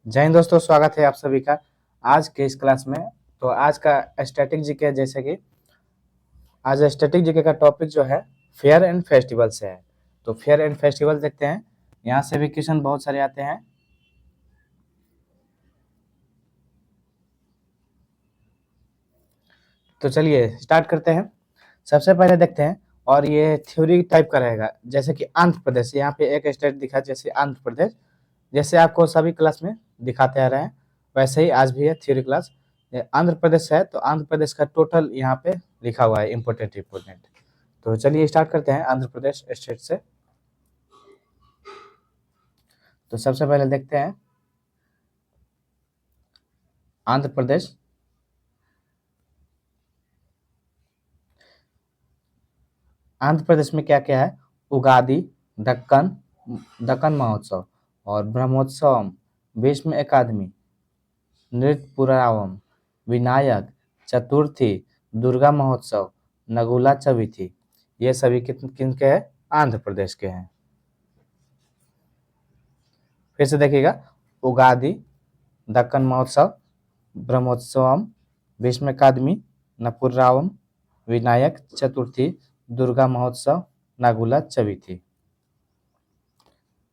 जय हिंद दोस्तों, स्वागत है आप सभी का आज के इस क्लास में। तो आज का स्टैटिक जीके जैसे कि आज स्टैटिक जीके का टॉपिक जो है फेयर एंड फेस्टिवल से है। तो फेयर एंड फेस्टिवल देखते हैं, यहाँ से भी क्वेश्चन बहुत सारे आते हैं। तो चलिए स्टार्ट करते हैं। सबसे पहले देखते हैं, और ये थ्योरी टाइप का रहेगा, जैसे कि आंध्र प्रदेश, यहाँ पे एक स्टेट दिखा जैसे आंध्र प्रदेश, जैसे आपको सभी क्लास में दिखाते आ रहे हैं वैसे ही आज भी है थ्योरी क्लास। ये आंध्र प्रदेश है, तो आंध्र प्रदेश का टोटल यहाँ पे लिखा हुआ है इम्पोर्टेंट इम्पोर्टेंट। तो चलिए स्टार्ट करते हैं आंध्र प्रदेश स्टेट से। तो सबसे पहले देखते हैं आंध्र प्रदेश। आंध्र प्रदेश में क्या क्या है? उगादि, दक्कन दक्कन महोत्सव और ब्रह्मोत्सवम, भीष्म एकादमी, नृत्यपुरावम, विनायक चतुर्थी, दुर्गा महोत्सव, नगुला चविथी। ये सभी किन के हैं? आंध्र प्रदेश के हैं। फिर से देखिएगा, उगादि, दक्कन महोत्सव, ब्रह्मोत्सवम, भीष्म एकादमी, नपुर्रावम, विनायक चतुर्थी, दुर्गा महोत्सव, नागुला चविथी।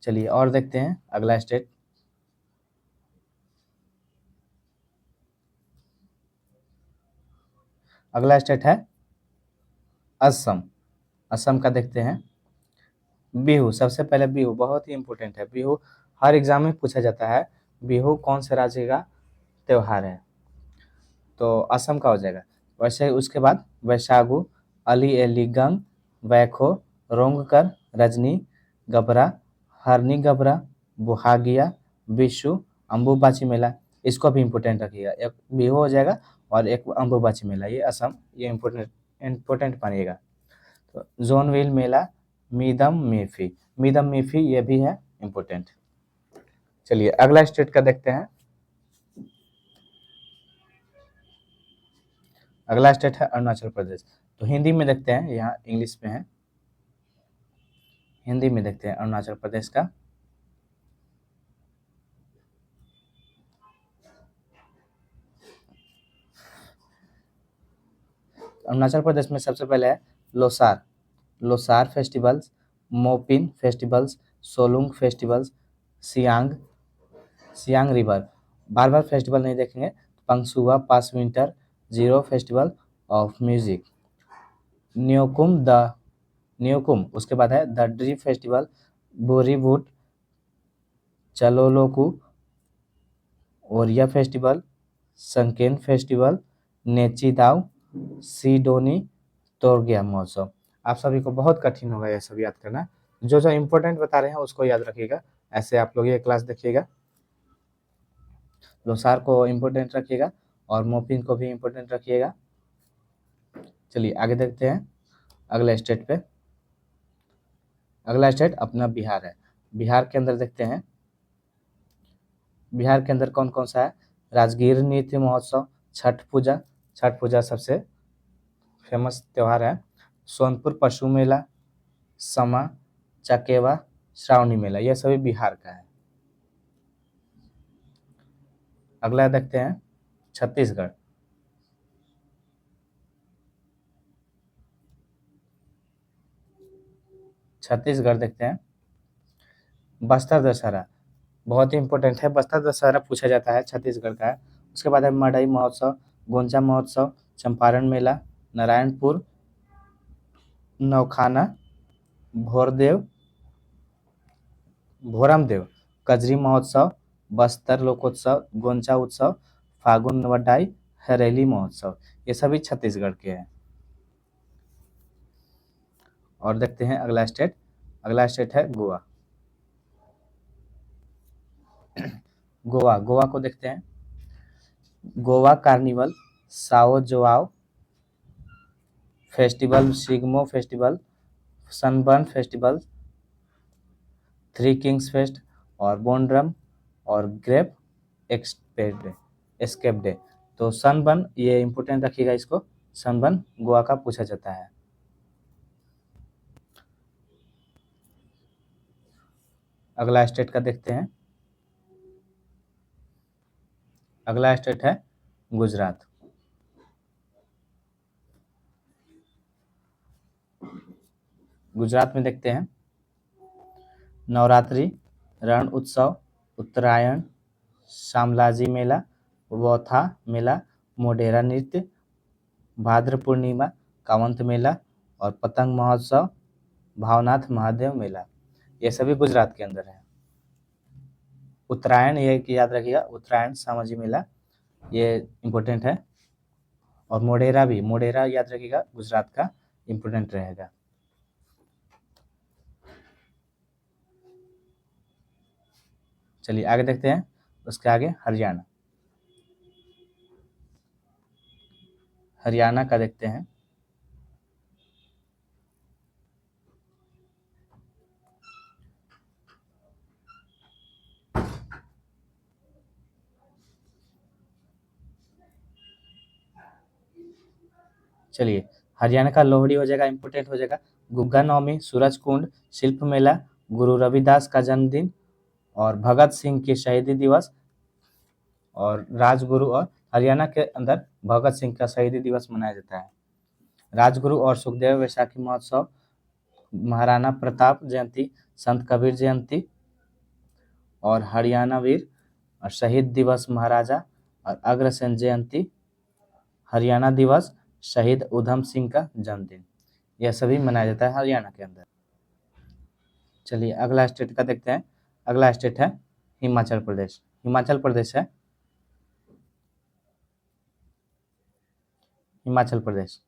चलिए और देखते हैं अगला स्टेट। अगला स्टेट है असम। असम का देखते हैं। बिहू, सबसे पहले बिहू बहुत ही इंपॉर्टेंट है। बिहू हर एग्जाम में पूछा जाता है, बिहू कौन से राज्य का त्योहार है? तो असम का हो जाएगा। वैसे उसके बाद वैशागु, अली एलिगंग, वैखो, रोंगकर, रजनी गबरा, हरनी गबरा, बुहागिया, विशु, अम्बुबाची मेला। इसको भी इम्पोर्टेंट रखिएगा, एक बिहू हो जाएगा और एक अम्बुबाची मेला। ये असम, ये इम्पोर्टेंट इम्पोर्टेंट मानिएगा। तो जोनविल मेला, मीदम मेफी, मीदम मेफी ये भी है इम्पोर्टेंट। चलिए अगला स्टेट का देखते हैं। अगला स्टेट है अरुणाचल प्रदेश। तो हिंदी में देखते हैं, यहाँ इंग्लिश में है, हिंदी में देखते हैं अरुणाचल प्रदेश का। अरुणाचल प्रदेश में सबसे पहले है Losar, Losar festivals, Mopin festivals, Solung festivals, Siang, Siang river. बार बार फेस्टिवल नहीं देखेंगे। Pangsau pass winter, Ziro festival of music, Nyokum the Nyokum, उसके बाद है the Dree festival, Booriboot, Chaloloku, Oriah festival, Sangken festival, Nechidau, Sidonyi, Torgya महोत्सव। आप सभी को बहुत कठिन होगा यह सब याद करना। जो जो इम्पोर्टेंट बता रहे हैं उसको याद रखिएगा, ऐसे आप लोग ये क्लास देखिएगा। लोसार को इम्पोर्टेंट रखिएगा और मोपिन को भी इम्पोर्टेंट रखिएगा। चलिए आगे देखते हैं अगले स्टेट पे। अगला स्टेट अपना बिहार है। बिहार के अंदर देखते हैं, बिहार के अंदर कौन कौन सा है? राजगीर नृत्य महोत्सव, छठ पूजा, छठ पूजा सबसे फेमस त्योहार है, सोनपुर पशु मेला, समा, चकेवा, श्रावणी मेला। यह सभी बिहार का है। अगला देखते हैं छत्तीसगढ़। छत्तीसगढ़ देखते हैं, बस्तर दशहरा बहुत ही इंपॉर्टेंट है, बस्तर दशहरा पूछा जाता है, छत्तीसगढ़ का है। उसके बाद है मड़ई महोत्सव, गोंचा महोत्सव, चंपारण मेला, नारायणपुर, नौखाना, भोरदेव भोरमदेव, कजरी महोत्सव, बस्तर लोकोत्सव, गोंचा उत्सव, फागुन वडाई, हरेली महोत्सव। ये सभी छत्तीसगढ़ के हैं। और देखते हैं अगला स्टेट। अगला स्टेट है गोवा। गोवा, गोवा को देखते हैं। Goa carnival, Sao Joao festival, Shigmo festival, sunburn festival, three Kings fest और बोनड्रम और ग्रेप एस्केप डे। तो सनबर्न ये इंपोर्टेंट रखिएगा, इसको सनबर्न गोवा का पूछा जाता है। अगला स्टेट का देखते हैं। अगला स्टेट है गुजरात। गुजरात में देखते हैं नवरात्रि, रण उत्सव, उत्तरायण, शामलाजी मेला, वौथा मेला, मोढेरा नृत्य, भाद्र पूर्णिमा, कावंत मेला और पतंग महोत्सव, भावनाथ महादेव मेला, ये सभी गुजरात के अंदर है। उत्तरायण ये कि याद रखिएगा, उत्तरायण सामाजी मेला ये इम्पोर्टेंट है। और मोढेरा भी, मोढेरा याद रखिएगा गुजरात का इम्पोर्टेंट रहेगा। चलिए आगे देखते हैं, उसके आगे हरियाणा। हरियाणा का देखते हैं। चलिए हरियाणा का लोहड़ी हो जाएगा, इम्पोर्टेंट हो जाएगा। गुग्गा नवमी, सूरज कुंड, शिल्प मेला, गुरु रविदास का जन्मदिन और भगत सिंह की शहीदी दिवस और राजगुरु। और हरियाणा के अंदर भगत सिंह का शहीदी दिवस मनाया जाता है। राजगुरु और सुखदेव वैशाखी महोत्सव, महाराणा प्रताप जयंती, संत कबीर जयंती और हरियाणा वीर और शहीद दिवस महाराजा और अग्रसेन जयंती, हरियाणा दिवस, शहीद उधम सिंह का जन्मदिन, यह सभी मनाया जाता है हरियाणा के अंदर। चलिए अगला स्टेट का देखते हैं। अगला स्टेट है हिमाचल प्रदेश। हिमाचल प्रदेश है हिमाचल प्रदेश।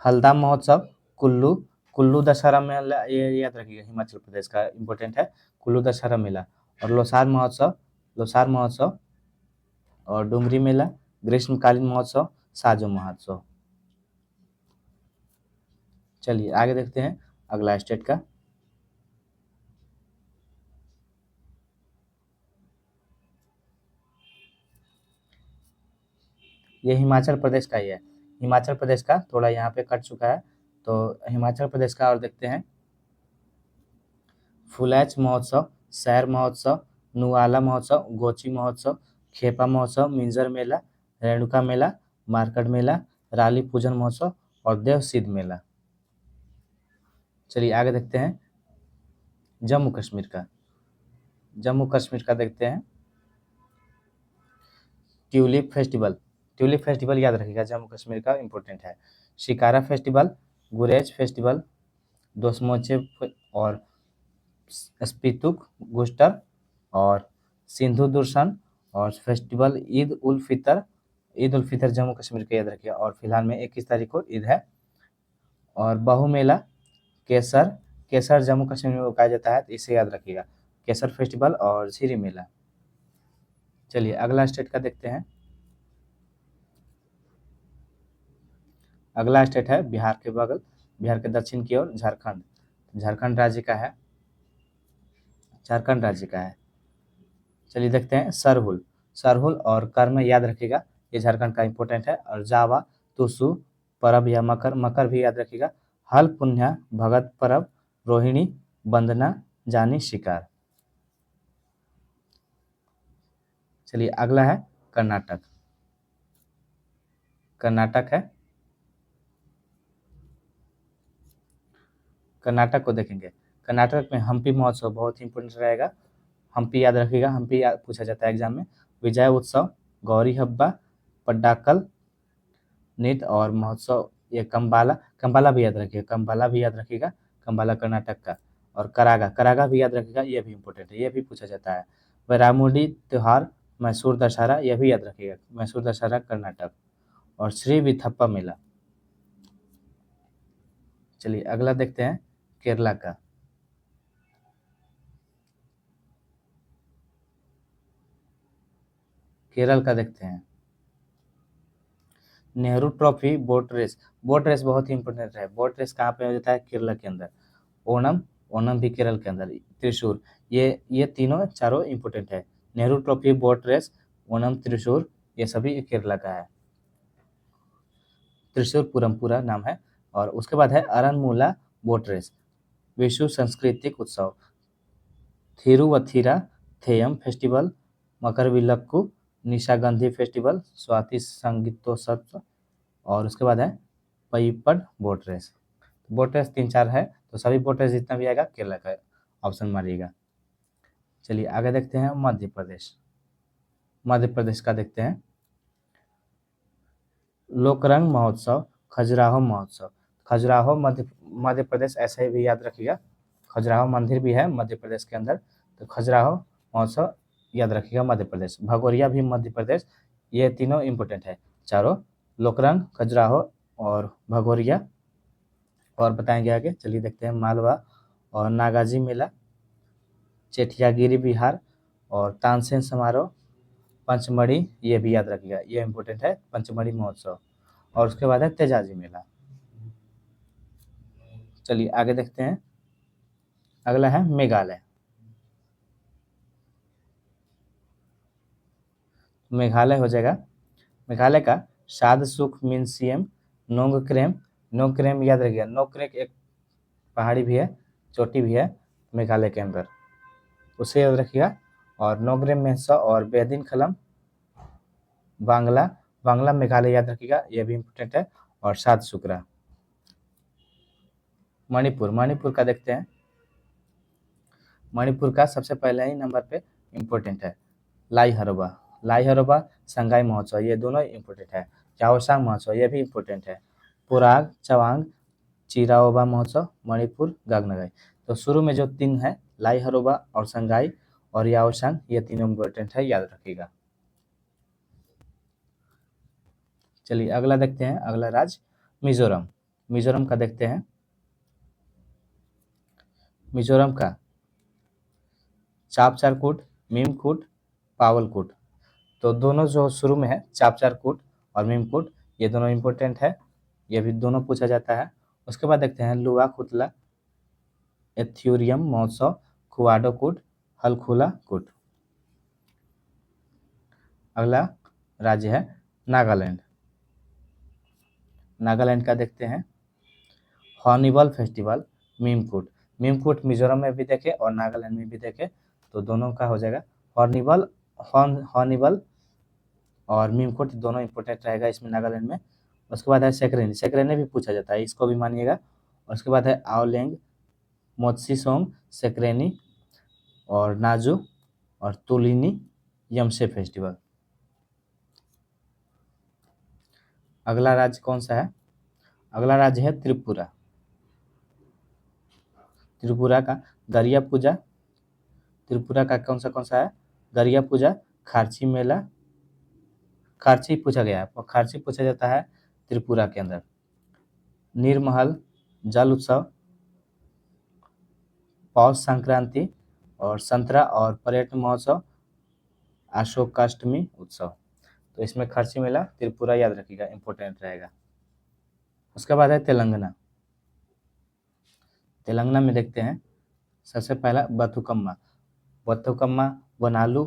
हल्दा महोत्सव, कुल्लू, कुल्लू दशहरा मेला, ये याद रखिएगा हिमाचल प्रदेश का इम्पोर्टेंट है, कुल्लू दशहरा मेला। और लोसार महोत्सव, लोसार महोत्सव और डुमरी मेला, ग्रीष्मकालीन महोत्सव, साजो महोत्सव। चलिए आगे देखते हैं अगला स्टेट का। ये हिमाचल प्रदेश का ही है। हिमाचल प्रदेश का थोड़ा यहाँ पे कट चुका है, तो हिमाचल प्रदेश का और देखते हैं। फुलैच महोत्सव, सैर महोत्सव, नुआला महोत्सव, गोची महोत्सव, खेपा महोत्सव, मिंजर मेला, रेणुका मेला, मारकड़ मेला, राली पूजन महोत्सव और देव सिद्ध मेला। चलिए आगे देखते हैं जम्मू कश्मीर का। जम्मू कश्मीर का देखते हैं ट्यूलिप फेस्टिवल। ट्यूलिप फेस्टिवल याद रखिएगा, जम्मू कश्मीर का इम्पोर्टेंट है। शिकारा फेस्टिवल, गुरेज फेस्टिवल, दोस्मोचे और स्पितुक गुस्टर और सिंधु दुर्शन और फेस्टिवल ईद उल फितर। ईद उल फितर जम्मू कश्मीर का याद रखिएगा और फिलहाल में 21 तारीख को ईद है। और बहु मेला, केसर, केसर जम्मू कश्मीर में उगाया जाता है, तो इसे याद रखिएगा, केसर फेस्टिवल और झिरी मेला। चलिए अगला स्टेट का देखते हैं। अगला स्टेट है बिहार के बगल, बिहार के दक्षिण की ओर झारखंड। झारखंड राज्य का है, झारखंड राज्य का है। चलिए देखते हैं सरहुल। सरहुल और कर्म याद रखिएगा, ये झारखंड का इम्पोर्टेंट है। और जावा, तुसु, परब या मकर, मकर भी याद रखिएगा। हल पुन्या, भगत परब, रोहिणी, वंदना, जानी, शिकार। चलिए अगला है कर्नाटक। कर्नाटक है, कर्नाटक को देखेंगे। कर्नाटक में हम्पी महोत्सव बहुत ही इंपॉर्टेंट रहेगा। हम्पी याद रखिएगा, हम्पी पूछा जाता है एग्जाम में। विजय उत्सव, गौरी हब्बा, पड्डाकल नृत्य और महोत्सव, ये कंबाला, कंबाला भी याद रखिएगा, कंबाला भी याद रखिएगा, कंबाला कर्नाटक का। और करागा, करागा भी याद रखिएगा, ये भी इंपॉर्टेंट है, ये भी पूछा जाता है। वैरामुडी त्योहार, मैसूर दशहरा, यह भी याद रखिएगा, मैसूर दशहरा कर्नाटक। और श्री विथप्पा मेला। चलिए अगला देखते हैं केरला का। केरल का देखते हैं Nehru trophy boat race. Boat race बहुत ही इंपॉर्टेंट है। बोट रेस कहाँ पे हो जाता है? केरला के अंदर। ओणम, ओणम भी केरल के अंदर। त्रिशूर, ये तीनों चारों इंपॉर्टेंट है। Nehru trophy, boat race, Onam, Thrissur, ये सभी केरला का है। त्रिशूर पूरम पूरा नाम है। और उसके बाद है अरनमुला बोट रेस, विश्व सांस्कृतिक उत्सव, थिरुवथिरा थेयम फेस्टिवल, मकरविलक्कू, निशागंधी फेस्टिवल, स्वाति संगीतोत्सव, और उसके बाद है Payippad boat race. Boat race 3-4 है, तो सभी बोट रेस जितना भी आएगा केरला का ऑप्शन मारिएगा। चलिए आगे देखते हैं मध्य प्रदेश। मध्य प्रदेश का देखते हैं लोकरंग महोत्सव, खजुराहो महोत्सव। खजुराहो मध्य प्रदेश, ऐसे ही भी याद रखिएगा। खजुराहो मंदिर भी है मध्य प्रदेश के अंदर, तो खजुराहो महोत्सव याद रखिएगा मध्य प्रदेश। भगोरिया भी मध्य प्रदेश। ये तीनों इम्पोर्टेंट है चारों, लोकरंग, खजुराहो और भगोरिया। और बताएंगे आगे, चलिए देखते हैं मालवा और नागाजी मेला, चेठियागिरी बिहार और तानसेन समारोह, पंचमढ़ी, ये भी याद रखिएगा, ये इम्पोर्टेंट है पंचमढ़ी महोत्सव। और उसके बाद है तेजाजी मेला। चलिए आगे देखते हैं, अगला है मेघालय। मेघालय हो जाएगा, मेघालय का शाद सुख म्यूजियम, नोंगक्रेम। नोंगक्रेम याद रखिएगा, नोंगक्रेम एक पहाड़ी भी है, चोटी भी है मेघालय के अंदर, उसे याद रखिएगा। और नोंगक्रेम मेहसा और बेदिन खलम बांग्ला, बांग्ला मेघालय याद रखिएगा, यह भी इम्पोर्टेंट है। और सात सुकरा। मणिपुर, मणिपुर का देखते हैं। मणिपुर का सबसे पहले ही नंबर पे इम्पोर्टेंट है लाई हरोबा। लाई हरोबा, संगाई महोत्सव, ये दोनों इम्पोर्टेंट है। चाओसांग महोत्सव, ये भी इम्पोर्टेंट है। पुराग, चवांग, चिराओबा महोत्सव, मणिपुर, गागनगाई। तो शुरू में जो 3 है, लाई हरोबा और संगाई और याओसांग, ये तीनों इम्पोर्टेंट है, याद रखिएगा। चलिए अगला देखते हैं, अगला राज्य मिजोरम। मिजोरम का देखते हैं। मिजोरम का चापचारकूट, मीमकूट, पावलकूट। तो दोनों जो शुरू में है, चापचारकूट और मीमकूट, ये दोनों इम्पोर्टेंट है, ये भी दोनों पूछा जाता है। उसके बाद देखते हैं लुआ खुतला एथ्यूरियम महोत्सव, खुआडोकूट, हलखुला कूट। अगला राज्य है नागालैंड। नागालैंड का देखते हैं हॉर्निवल फेस्टिवल, मीमकूट। मीमकूट मिजोरम में भी देखे और नागालैंड में भी देखे, तो दोनों का हो जाएगा हॉर्निवल। हॉर्निवल और मीमकूट दोनों इंपोर्टेंट रहेगा इसमें नागालैंड में। उसके बाद है सेक्रेनी, सेक्रेनी भी पूछा जाता है, इसको भी मानिएगा। और उसके बाद है आओलेंग, मोत्सीसोंग, सेक्रेनी और नाजू और तुलिनी यमसे फेस्टिवल। अगला राज्य कौन सा है? अगला राज्य है त्रिपुरा। त्रिपुरा का गरिया पूजा, त्रिपुरा का कौन सा है? गरिया पूजा, खारची मेला, खारची पूछा गया है, खारची पूछा जाता है त्रिपुरा के अंदर। नीरमहल जल उत्सव, पौष संक्रांति और संतरा और पर्यटन महोत्सव, अशोकाष्टमी उत्सव। तो इसमें खारची मेला त्रिपुरा याद रखिएगा, इंपॉर्टेंट रहेगा। उसके बाद है तेलंगाना। तेलंगाना में देखते हैं सबसे पहला बथुकम्मा, बथुकम्मा, बोनालू,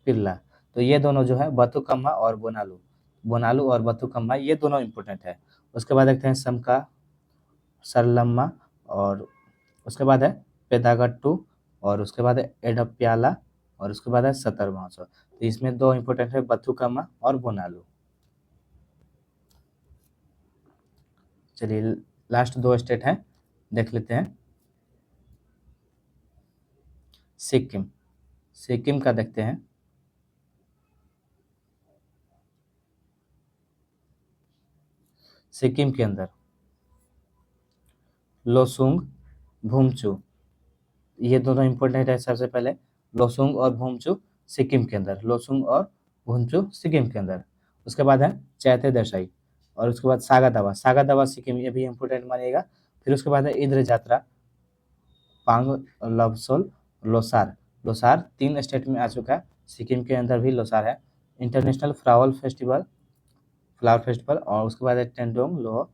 पिरला। तो ये दोनों जो है बथुकम्मा और बोनालू, बोनालू और बथुकम्मा, ये दोनों इम्पोर्टेंट है। उसके बाद देखते हैं समका, सरलम्मा, और उसके बाद है पेदागट्टू, और उसके बाद है एडप्याला, और उसके बाद है सतर महोत्सव। तो इसमें 2 इम्पोर्टेंट है, बथुकम्मा और बोनालू। चलिए लास्ट 2 स्टेट हैं, देख लेते हैं। सिक्किम, सिक्किम का देखते हैं। सिक्किम के अंदर लोसुंग, भूमचू, ये दोनों इम्पोर्टेंट है। सबसे पहले लोसुंग और भूमचू सिक्किम के अंदर, लोसुंग और भूमचू सिक्किम के अंदर। उसके बाद है चैते दशाई, और उसके बाद सागा दावा, सागा दावा सिक्किम, ये भी इम्पोर्टेंट मानिएगा। फिर उसके बाद है इंद्र जात्रा, पांग लवसोल, लोसार। लोसार 3 स्टेट में आ चुका है, सिक्किम के अंदर भी लोसार है। International flower festival, flower festival, और उसके बाद है टेंडोंग लोह,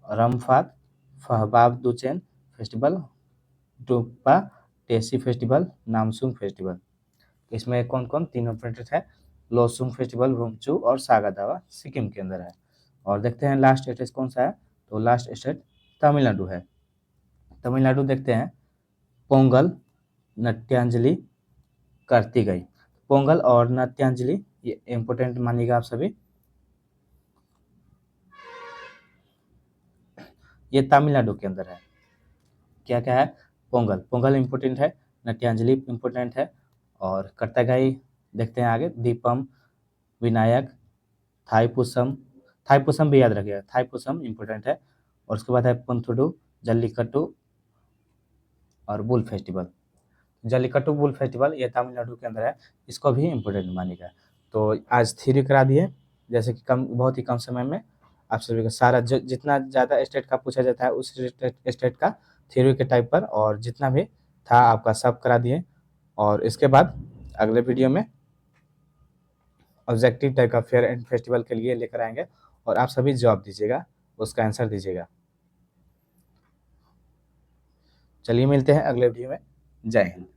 रमफात, फहबाब दुचेन फेस्टिवल, टोपा टेसी फेस्टिवल, नामसूंग फेस्टिवल। इसमें कौन कौन 3 इम्पोर्टेंट है? लोसुंग फेस्टिवल, भूमचू और सागा दावा सिक्किम के अंदर है। और देखते हैं लास्ट स्टेट कौन सा है, तो लास्ट स्टेट तमिलनाडु है। तमिलनाडु देखते हैं पोंगल, नट्यांजलि, कार्तिकई। पोंगल और नट्यांजलि ये इम्पोर्टेंट मानिएगा आप सभी। ये तमिलनाडु के अंदर है। क्या क्या है? पोंगल, पोंगल इम्पोर्टेंट है, नट्यांजलि इम्पोर्टेंट है, और कट्टागाई देखते हैं आगे, दीपम, विनायक, थाईपुसम, थाईपुसम भी याद रखिएगा, थाईपुसम इम्पोर्टेंट है, और उसके बाद है पुंथुडू, जल्लीकट्टू और bull festival. Jallikattu bull festival ये तमिलनाडु के अंदर है, इसको भी इम्पोर्टेंट मानिएगा। तो आज थ्योरी करा दिए, जैसे कि बहुत ही कम समय में आप सभी का सारा जितना ज़्यादा स्टेट का पूछा जाता है उस स्टेट का थ्योरी के टाइप पर, और जितना भी था आपका सब करा दिए। और इसके बाद अगले वीडियो में ऑब्जेक्टिव टाइप का फेयर एंड फेस्टिवल के लिए लेकर आएंगे, और आप सभी जवाब दीजिएगा, उसका आंसर दीजिएगा। चलिए मिलते हैं अगले वीडियो में। जय हिंद।